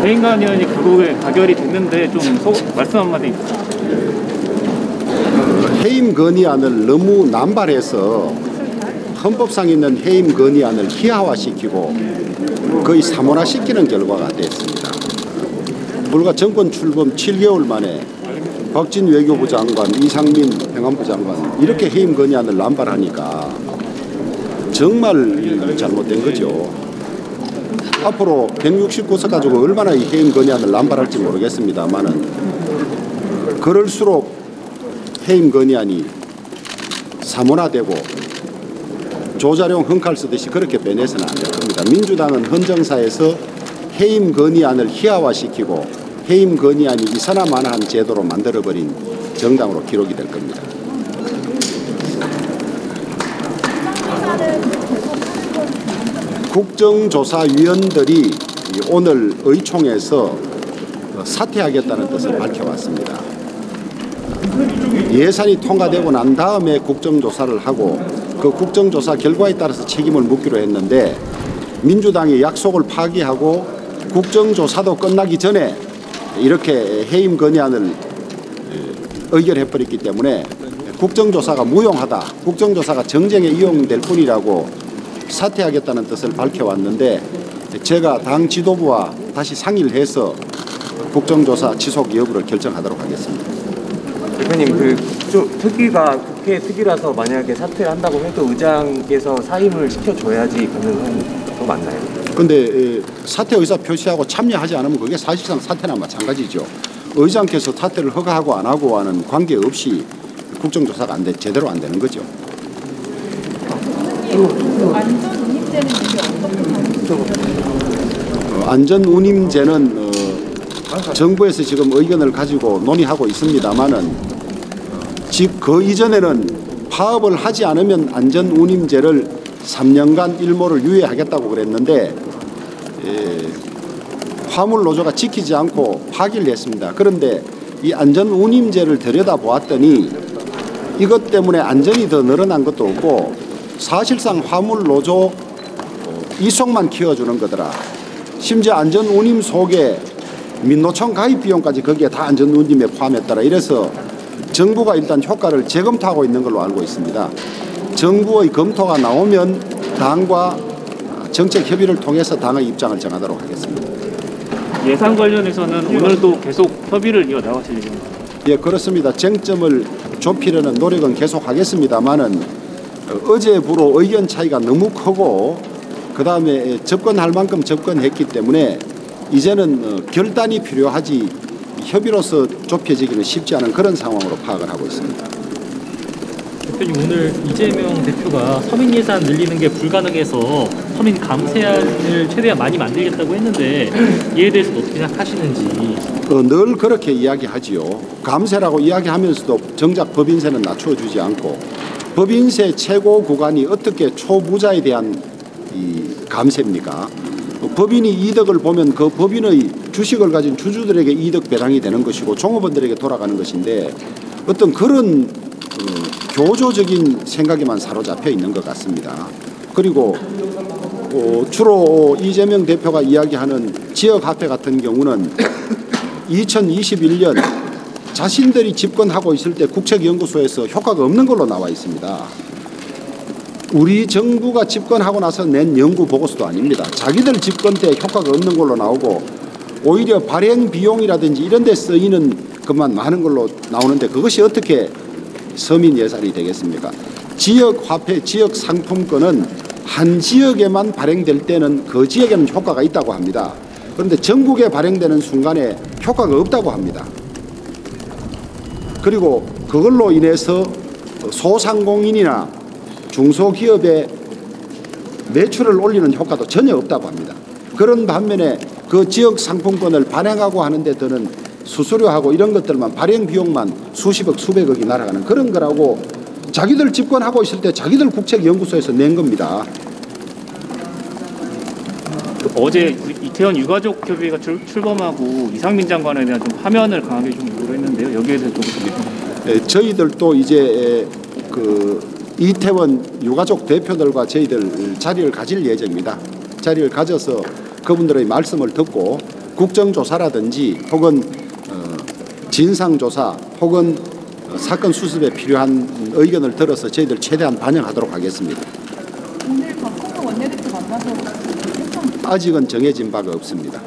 해임관 의원이 그거에 가결이 됐는데 좀 말씀 한마디. 해임 건의안을 너무 남발해서 헌법상 있는 해임 건의안을 희화화시키고 거의 사문화시키는 결과가 됐습니다. 불과 정권 출범 7개월 만에 박진 외교부 장관, 이상민 행안부 장관 이렇게 해임 건의안을 남발하니까 정말 잘못된 거죠. 앞으로 169석 가지고 얼마나 이 해임 건의안을 남발할지 모르겠습니다만은 그럴수록 해임 건의안이 사문화되고 조자룡 헝칼 쓰듯이 그렇게 빼내서는 안 될 겁니다. 민주당은 헌정사에서 해임 건의안을 희화화시키고 해임 건의안이 이산화만한 제도로 만들어버린 정당으로 기록이 될 겁니다. 국정조사위원들이 오늘 의총에서 사퇴하겠다는 뜻을 밝혀왔습니다. 예산이 통과되고 난 다음에 국정조사를 하고 그 국정조사 결과에 따라서 책임을 묻기로 했는데 민주당이 약속을 파기하고 국정조사도 끝나기 전에 이렇게 해임 건의안을 의결해버렸기 때문에 국정조사가 무용하다, 국정조사가 정쟁에 이용될 뿐이라고 사퇴하겠다는 뜻을 밝혀왔는데 제가 당 지도부와 다시 상의를 해서 국정조사 지속 여부를 결정하도록 하겠습니다. 대표님, 특위가 국회 특위라서 만약에 사퇴를 한다고 해도 의장께서 사임을 시켜줘야지 가능한 거 맞나요? 그런데 사퇴 의사 표시하고 참여하지 않으면 그게 사실상 사퇴나 마찬가지죠. 의장께서 사퇴를 허가하고 안 하고 하는 관계없이 국정조사가 제대로 안 되는 거죠. 안전운임제는 이게 어떻게 안전운임제는 정부에서 지금 의견을 가지고 논의하고 있습니다만은 그 이전에는 파업을 하지 않으면 안전운임제를 3년간 일모를 유예하겠다고 그랬는데 화물노조가 지키지 않고 파기를 했습니다. 그런데 이 안전운임제를 들여다보았더니 이것 때문에 안전이 더 늘어난 것도 없고 사실상 화물노조 이속만 키워주는 거더라. 심지어 안전운임 속에 민노총 가입 비용까지 거기에 다 안전운임에 포함했더라. 이래서 정부가 일단 효과를 재검토하고 있는 걸로 알고 있습니다. 정부의 검토가 나오면 당과 정책 협의를 통해서 당의 입장을 정하도록 하겠습니다. 예산 관련해서는 오늘도 계속 협의를 이어나가실 예정입니다. 예, 그렇습니다. 쟁점을 좁히려는 노력은 계속하겠습니다만은 어제부로 의견 차이가 너무 크고 그다음에 접근할 만큼 접근했기 때문에 이제는 결단이 필요하지 협의로서 좁혀지기는 쉽지 않은 그런 상황으로 파악을 하고 있습니다. 대표님, 오늘 이재명 대표가 서민 예산 늘리는 게 불가능해서 서민 감세안을 최대한 많이 만들겠다고 했는데 이에 대해서 어떻게 생각하시는지. 늘 그렇게 이야기하지요. 감세라고 이야기하면서도 정작 법인세는 낮춰주지 않고 법인세 최고 구간이 어떻게 초부자에 대한 이 감세입니까? 법인이 이득을 보면 그 법인의 주식을 가진 주주들에게 이득 배당이 되는 것이고 종업원들에게 돌아가는 것인데 어떤 그런 교조적인 생각에만 사로잡혀 있는 것 같습니다. 그리고 주로 이재명 대표가 이야기하는 지역화폐 같은 경우는 2021년 자신들이 집권하고 있을 때 국책연구소에서 효과가 없는 걸로 나와 있습니다. 우리 정부가 집권하고 나서 낸 연구 보고서도 아닙니다. 자기들 집권 때 효과가 없는 걸로 나오고 오히려 발행 비용이라든지 이런 데 쓰이는 것만 많은 걸로 나오는데 그것이 어떻게 서민 예산이 되겠습니까? 지역 화폐, 지역 상품권은 한 지역에만 발행될 때는 그 지역에는 효과가 있다고 합니다. 그런데 전국에 발행되는 순간에 효과가 없다고 합니다. 그리고 그걸로 인해서 소상공인이나 중소기업의 매출을 올리는 효과도 전혀 없다고 합니다. 그런 반면에 그 지역 상품권을 발행하고 하는데 드는 수수료하고 이런 것들만 발행 비용만 수십억 수백억이 날아가는 그런 거라고 자기들 집권하고 있을 때 자기들 국책연구소에서 낸 겁니다. 어제 이태원 유가족 협의회가 출범하고 이상민 장관에 대한 좀 파면을 강하게 좀 요구를 했는데요. 여기에 대해서 조금 네, 저희들도 이제 이태원 유가족 대표들과 저희들 자리를 가질 예정입니다. 자리를 가져서 그분들의 말씀을 듣고 국정조사라든지 혹은 진상조사 혹은 사건 수습에 필요한 의견을 들어서 저희들 최대한 반영하도록 하겠습니다. 오늘 박홍근 원내대표 만나서 아직은 정해진 바가 없습니다.